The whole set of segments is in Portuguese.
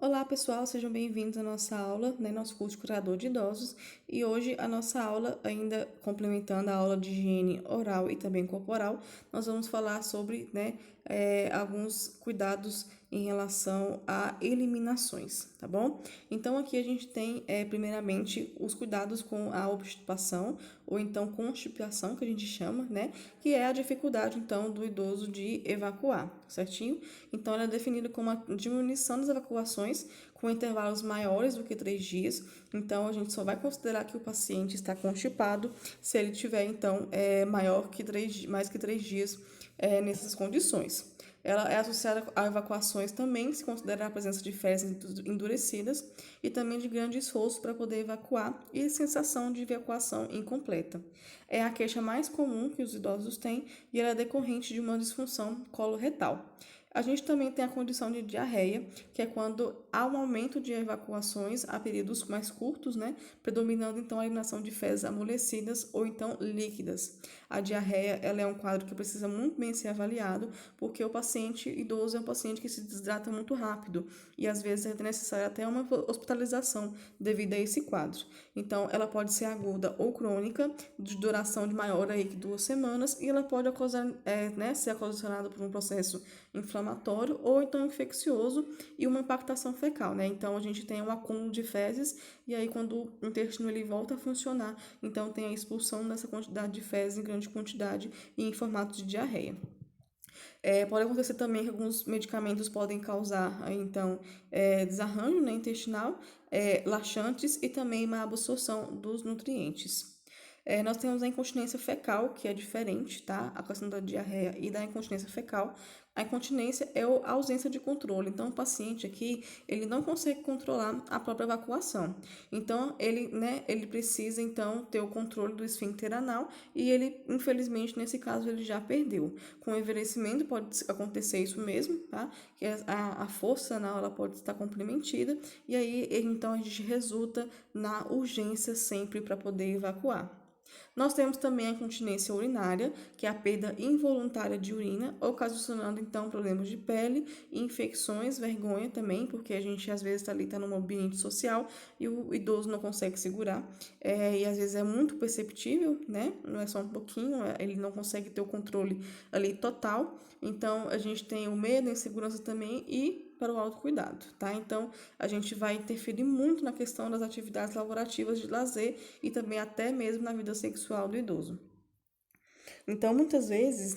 Olá, pessoal, sejam bem-vindos à nossa aula, nosso curso de curador de idosos. E hoje a nossa aula, ainda complementando a aula de higiene oral e também corporal, nós vamos falar sobre, alguns cuidados em relação a eliminações, tá bom? Então aqui a gente tem, primeiramente, os cuidados com a obstipação ou então constipação, que a gente chama, que é a dificuldade, então, do idoso de evacuar, certinho? Então, ela é definida como a diminuição das evacuações com intervalos maiores do que 3 dias. Então, a gente só vai considerar que o paciente está constipado se ele tiver, então, mais que 3 dias nessas condições. Ela é associada a evacuações também, se considera a presença de fezes endurecidas e também de grande esforço para poder evacuar e sensação de evacuação incompleta. É a queixa mais comum que os idosos têm e ela é decorrente de uma disfunção coloretal. A gente também tem a condição de diarreia, que é quando há um aumento de evacuações a períodos mais curtos, predominando então a eliminação de fezes amolecidas ou então líquidas. A diarreia, ela é um quadro que precisa muito bem ser avaliado, porque o paciente idoso é um paciente que se desidrata muito rápido e às vezes é necessária até uma hospitalização devido a esse quadro. Então, ela pode ser aguda ou crônica, de duração de maior aí que 2 semanas, e ela pode ser ocasionada por um processo inflamatório ou então infeccioso e uma impactação fecal, Então, a gente tem um acúmulo de fezes e aí quando o intestino ele volta a funcionar, então tem a expulsão dessa quantidade de fezes em grande quantidade e em formato de diarreia. Pode acontecer também que alguns medicamentos podem causar, então, desarranjo, intestinal, laxantes e também má absorção dos nutrientes. Nós temos a incontinência fecal, que é diferente, tá? A questão da diarreia e da incontinência fecal. A incontinência é a ausência de controle. Então, o paciente aqui, ele não consegue controlar a própria evacuação. Então, ele precisa, então, ter o controle do esfíncter anal e ele, infelizmente, nesse caso, ele já perdeu. Com o envelhecimento pode acontecer isso mesmo, tá? Que a força anal, ela pode estar comprometida e aí, então, a gente resulta na urgência sempre para poder evacuar. Nós temos também a incontinência urinária, que é a perda involuntária de urina, ocasionando então problemas de pele, infecções, vergonha também, porque a gente às vezes está num ambiente social e o idoso não consegue segurar, e às vezes é muito perceptível, Não é só um pouquinho, ele não consegue ter o controle ali total. Então a gente tem o medo, a insegurança também e para o autocuidado, tá? Então, a gente vai interferir muito na questão das atividades laborativas de lazer e também até mesmo na vida sexual do idoso. Então, muitas vezes,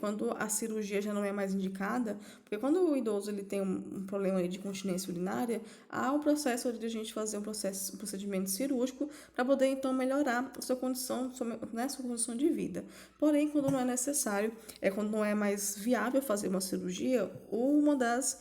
quando a cirurgia já não é mais indicada, porque quando o idoso ele tem um problema de continência urinária, há o processo de a gente fazer um procedimento cirúrgico para poder então melhorar a sua condição, sua condição de vida. Porém, quando não é necessário, quando não é mais viável fazer uma cirurgia, uma das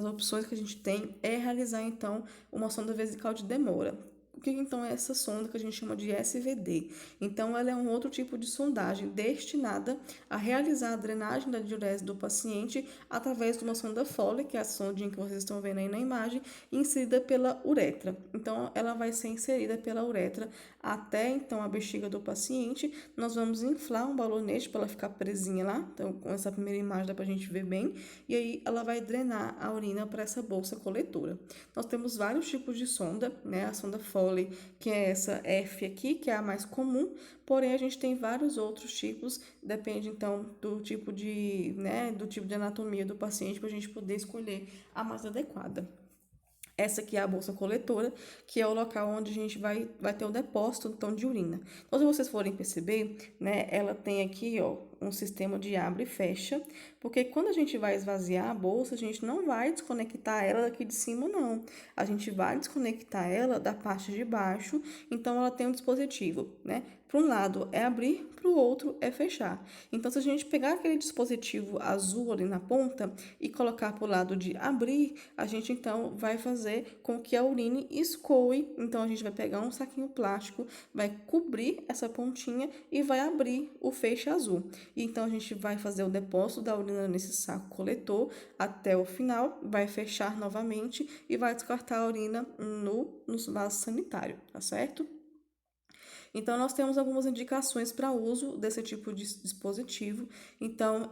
opções que a gente tem é realizar então uma sonda vesical de demora. O que então é essa sonda que a gente chama de SVD? Então, ela é um outro tipo de sondagem destinada a realizar a drenagem da diurese do paciente através de uma sonda Foley, que é a sondinha que vocês estão vendo aí na imagem, inserida pela uretra. Então, ela vai ser inserida pela uretra até então a bexiga do paciente. Nós vamos inflar um balonete para ela ficar presinha lá. Então, com essa primeira imagem dá para a gente ver bem. E aí, ela vai drenar a urina para essa bolsa coletora. Nós temos vários tipos de sonda, A sonda Foley, que é essa F aqui, que é a mais comum, porém a gente tem vários outros tipos, depende então do tipo de anatomia do paciente para a gente poder escolher a mais adequada. Essa aqui é a bolsa coletora, que é o local onde a gente vai ter o depósito então, de urina. Então, se vocês forem perceber, ela tem aqui, ó, um sistema de abre e fecha, porque quando a gente vai esvaziar a bolsa, a gente não vai desconectar ela daqui de cima, não. A gente vai desconectar ela da parte de baixo, então ela tem um dispositivo, Para um lado é abrir, para o outro é fechar. Então, se a gente pegar aquele dispositivo azul ali na ponta e colocar para o lado de abrir, a gente então vai fazer com que a urina escoe. Então, a gente vai pegar um saquinho plástico, vai cobrir essa pontinha e vai abrir o feixe azul. Então, a gente vai fazer o depósito da urina nesse saco coletor até o final, vai fechar novamente e vai descartar a urina no vaso sanitário, tá certo? Então, nós temos algumas indicações para uso desse tipo de dispositivo. Então,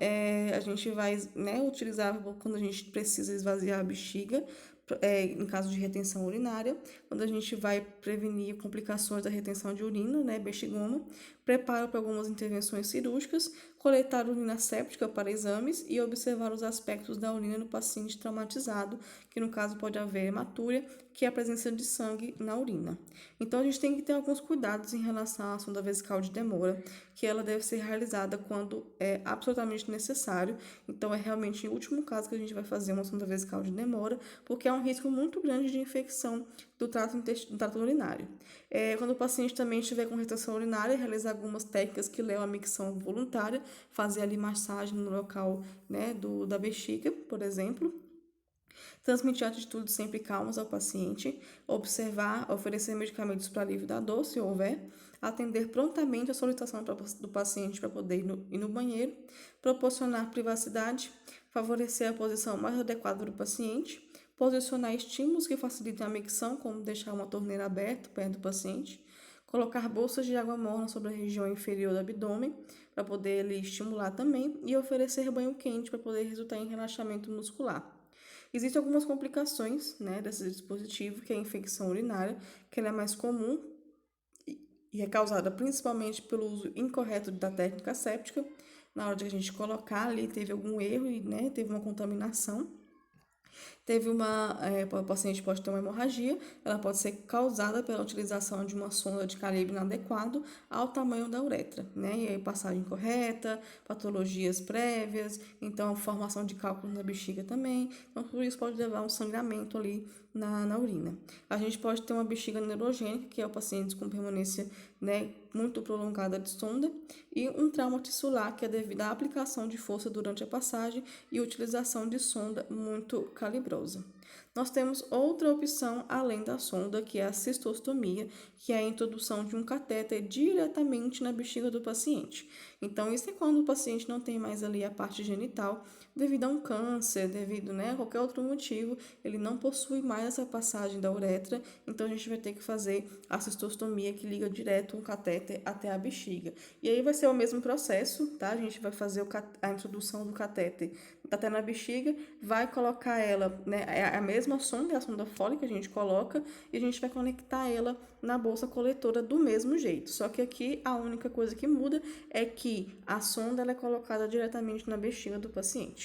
a gente vai, né, utilizar quando a gente precisa esvaziar a bexiga, em caso de retenção urinária, quando a gente vai prevenir complicações da retenção de urina, né, bexigoma, preparo para algumas intervenções cirúrgicas, coletar urina séptica para exames e observar os aspectos da urina no paciente traumatizado, que no caso pode haver hematúria, que é a presença de sangue na urina. Então, a gente tem que ter alguns cuidados em relação à sonda vesical de demora, que ela deve ser realizada quando é absolutamente necessário. Então, é realmente em último caso que a gente vai fazer uma sonda vesical de demora, porque é um risco muito grande de infecção do trato urinário. Quando o paciente também estiver com retenção urinária, realizar algumas técnicas que levam à micção voluntária, fazer ali massagem no local, né, da bexiga, por exemplo. Transmitir atitudes sempre calmas ao paciente, observar, oferecer medicamentos para alívio da dor, se houver, atender prontamente a solicitação do paciente para poder ir no banheiro, proporcionar privacidade, favorecer a posição mais adequada do paciente, posicionar estímulos que facilitem a micção, como deixar uma torneira aberta perto do paciente, colocar bolsas de água morna sobre a região inferior do abdômen, para poder ele estimular também, e oferecer banho quente para poder resultar em relaxamento muscular. Existem algumas complicações, né, desse dispositivo, que é a infecção urinária, que ela é mais comum e é causada principalmente pelo uso incorreto da técnica séptica. Na hora de a gente colocar ali, teve algum erro e, né, teve uma contaminação. O paciente pode ter uma hemorragia, ela pode ser causada pela utilização de uma sonda de calibre inadequado ao tamanho da uretra, né? E aí passagem incorreta, patologias prévias, então formação de cálculos na bexiga também, então tudo isso pode levar a um sangramento ali na urina. A gente pode ter uma bexiga neurogênica, que é o paciente com permanência, né, muito prolongada de sonda, e um trauma tissular, que é devido à aplicação de força durante a passagem e utilização de sonda muito calibrosa. Nós temos outra opção além da sonda, que é a cistostomia, que é a introdução de um catéter diretamente na bexiga do paciente. Então, isso é quando o paciente não tem mais ali a parte genital, devido a um câncer, devido, né, a qualquer outro motivo, ele não possui mais essa passagem da uretra, então a gente vai ter que fazer a cistostomia, que liga direto um catéter até a bexiga. E aí vai ser o mesmo processo, tá? A gente vai fazer a introdução do catéter até na bexiga, vai colocar ela, né, é a mesma sonda, é a sonda Foley que a gente coloca, e a gente vai conectar ela na bolsa coletora do mesmo jeito. Só que aqui a única coisa que muda é que a sonda ela é colocada diretamente na bexiga do paciente.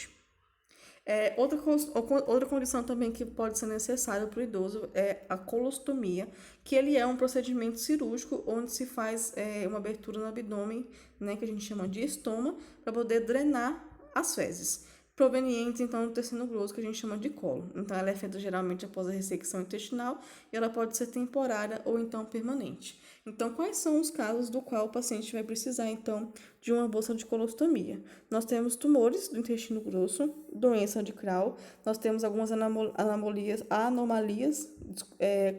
Outra condição também que pode ser necessária para o idoso é a colostomia, que ele é um procedimento cirúrgico onde se faz uma abertura no abdômen, né, que a gente chama de estoma, para poder drenar as fezes provenientes, então, do intestino grosso, que a gente chama de colo. Então, ela é feita geralmente após a ressecção intestinal e ela pode ser temporária ou, então, permanente. Então, quais são os casos do qual o paciente vai precisar, então, de uma bolsa de colostomia? Nós temos tumores do intestino grosso, doença de Crohn, nós temos algumas anomalias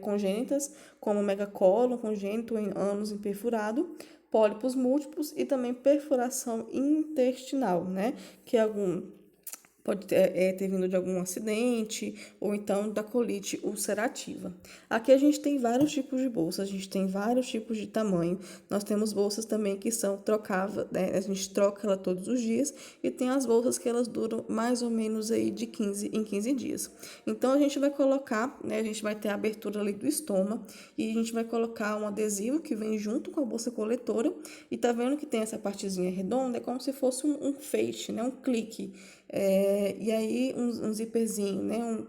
congênitas, como megacólon congênito em ânus imperfurado, pólipos múltiplos e também perfuração intestinal, né? Que é pode ter vindo de algum acidente ou então da colite ulcerativa. Aqui a gente tem vários tipos de bolsas, a gente tem vários tipos de tamanho. Nós temos bolsas também que são trocáveis, né? A gente troca ela todos os dias e tem as bolsas que elas duram mais ou menos aí de 15 em 15 dias. Então a gente vai colocar, né? A gente vai ter a abertura ali do estômago e a gente vai colocar um adesivo que vem junto com a bolsa coletora e tá vendo que tem essa partezinha redonda, é como se fosse um feixe, né? Um clique. E aí um zíperzinho, né,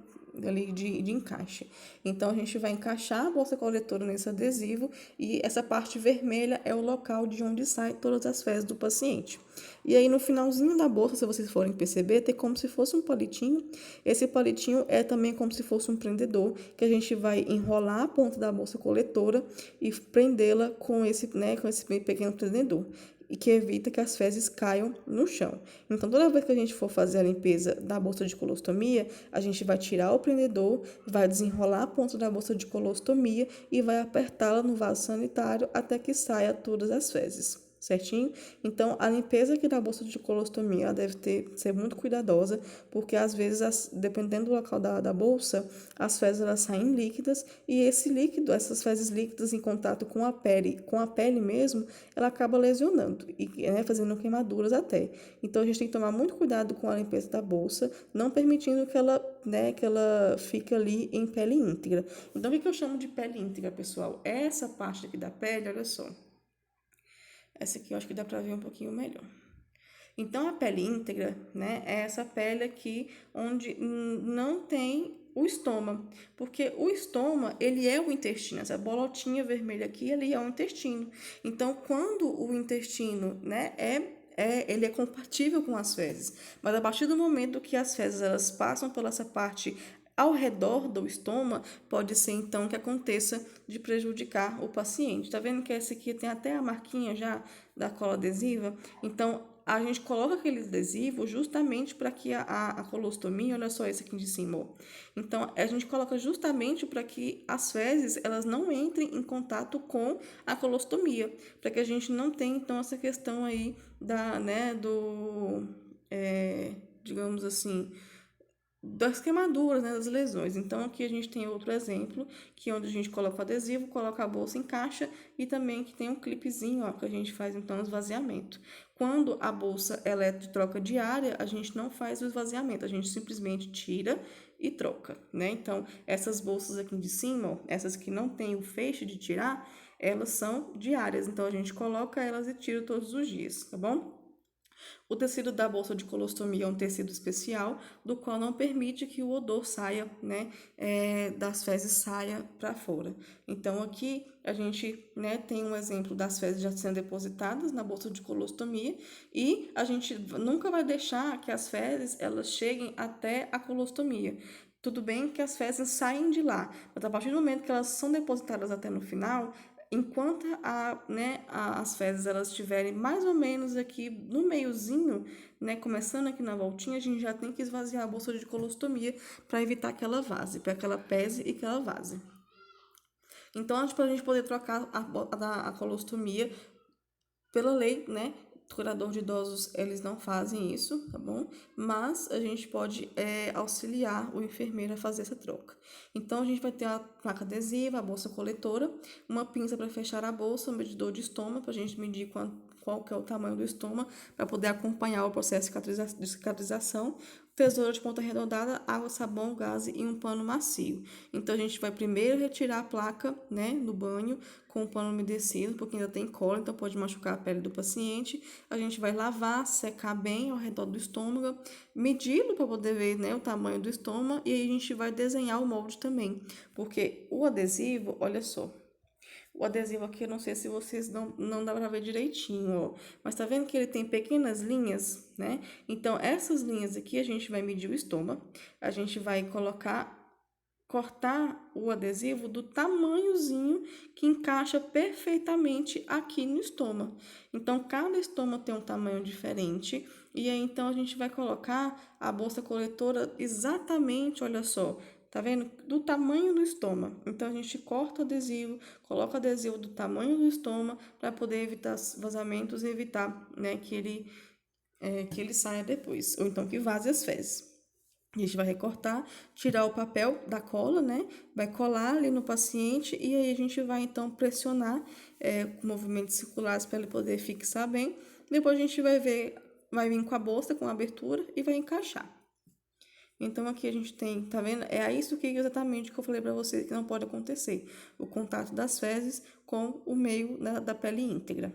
ali de encaixe. Então, a gente vai encaixar a bolsa coletora nesse adesivo e essa parte vermelha é o local de onde saem todas as fezes do paciente. E aí, no finalzinho da bolsa, se vocês forem perceber, tem como se fosse um palitinho. Esse palitinho é também como se fosse um prendedor, que a gente vai enrolar a ponta da bolsa coletora e prendê-la com esse pequeno prendedor e que evita que as fezes caiam no chão. Então, toda vez que a gente for fazer a limpeza da bolsa de colostomia, a gente vai tirar o prendedor, vai desenrolar a ponta da bolsa de colostomia e vai apertá-la no vaso sanitário até que saia todas as fezes. certinho? Então, a limpeza aqui da bolsa de colostomia, ela deve ser muito cuidadosa, porque às vezes, dependendo do local da bolsa, as fezes elas saem líquidas, e esse líquido, essas fezes líquidas em contato com a pele mesmo, ela acaba lesionando, e né, fazendo queimaduras até. Então, a gente tem que tomar muito cuidado com a limpeza da bolsa, não permitindo que ela fique ali em pele íntegra. Então, o que eu chamo de pele íntegra, pessoal? Essa parte aqui da pele, olha só. Essa aqui eu acho que dá pra ver um pouquinho melhor. Então, a pele íntegra, né, é essa pele aqui onde não tem o estoma, porque o estoma, ele é o intestino, essa bolotinha vermelha aqui, ele é o intestino. Então, quando o intestino, né, ele é compatível com as fezes, mas a partir do momento que as fezes elas passam pela essa parte ao redor do estômago, pode ser então que aconteça de prejudicar o paciente. Tá vendo que essa aqui tem até a marquinha já da cola adesiva? Então, a gente coloca aquele adesivo justamente para que a colostomia, olha só esse aqui de cima, ó. Então, a gente coloca justamente para que as fezes, elas não entrem em contato com a colostomia, para que a gente não tenha, então, essa questão aí digamos assim, das queimaduras, né, das lesões. Então, aqui a gente tem outro exemplo, que é onde a gente coloca o adesivo, coloca a bolsa, encaixa e também que tem um clipezinho, ó, que a gente faz então o esvaziamento. Quando a bolsa ela é de troca diária, a gente não faz o esvaziamento, a gente simplesmente tira e troca, né? Então, essas bolsas aqui de cima, ó, essas que não tem o feixe de tirar, elas são diárias, então a gente coloca elas e tira todos os dias, tá bom? O tecido da bolsa de colostomia é um tecido especial, do qual não permite que o odor saia, né, das fezes saia para fora. Então, aqui a gente, né, tem um exemplo das fezes já sendo depositadas na bolsa de colostomia e a gente nunca vai deixar que as fezes elas cheguem até a colostomia. Tudo bem que as fezes saem de lá, mas a partir do momento que elas são depositadas até no final, enquanto as fezes elas estiverem mais ou menos aqui no meiozinho, né, começando aqui na voltinha, a gente já tem que esvaziar a bolsa de colostomia para evitar que ela vaze, para que ela pese e que ela vaze. Então, para a gente poder trocar a colostomia, pela lei, né, curador de idosos, eles não fazem isso, tá bom? Mas a gente pode auxiliar o enfermeiro a fazer essa troca. Então, a gente vai ter a placa adesiva, a bolsa coletora, uma pinça para fechar a bolsa, um medidor de estômago, para a gente medir qual que é o tamanho do estômago, para poder acompanhar o processo de cicatrização, tesoura de ponta arredondada, água, sabão, gaze e um pano macio. Então, a gente vai primeiro retirar a placa, né, no banho, com o pano umedecido, porque ainda tem cola, então pode machucar a pele do paciente. A gente vai lavar, secar bem ao redor do estômago, medi-lo para poder ver, né, o tamanho do estômago, e aí a gente vai desenhar o molde também, porque o adesivo, olha só, o adesivo aqui, eu não sei se vocês não dá pra ver direitinho, ó. Mas tá vendo que ele tem pequenas linhas, né? Então, essas linhas aqui, a gente vai medir o estômago. A gente vai cortar o adesivo do tamanhozinho que encaixa perfeitamente aqui no estômago. Então, cada estômago tem um tamanho diferente. E aí, então, a gente vai colocar a bolsa coletora exatamente, olha só, tá vendo? Do tamanho do estômago. Então, a gente corta o adesivo, coloca o adesivo do tamanho do estômago para poder evitar vazamentos e evitar, né, que ele saia depois, ou então que vaze as fezes. A gente vai recortar, tirar o papel da cola, né? Vai colar ali no paciente e aí a gente vai então pressionar com movimentos circulares para ele poder fixar bem. Depois a gente vai vir com a bolsa, com a abertura e vai encaixar. Então, aqui a gente tem, tá vendo? É isso que exatamente que eu falei para vocês que não pode acontecer. O contato das fezes com o meio da pele íntegra.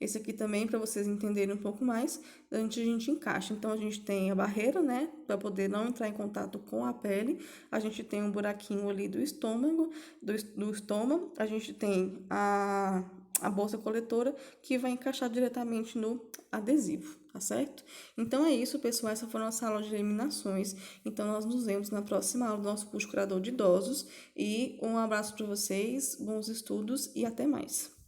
Esse aqui também, para vocês entenderem um pouco mais, antes a gente encaixa. Então, a gente tem a barreira, né, para poder não entrar em contato com a pele. A gente tem um buraquinho ali do estômago, do estômago. A gente tem a bolsa coletora que vai encaixar diretamente no adesivo, tá certo? Então, é isso, pessoal. Essa foi a nossa aula de eliminações. Então, nós nos vemos na próxima aula do nosso curso curador de idosos. E um abraço para vocês, bons estudos e até mais.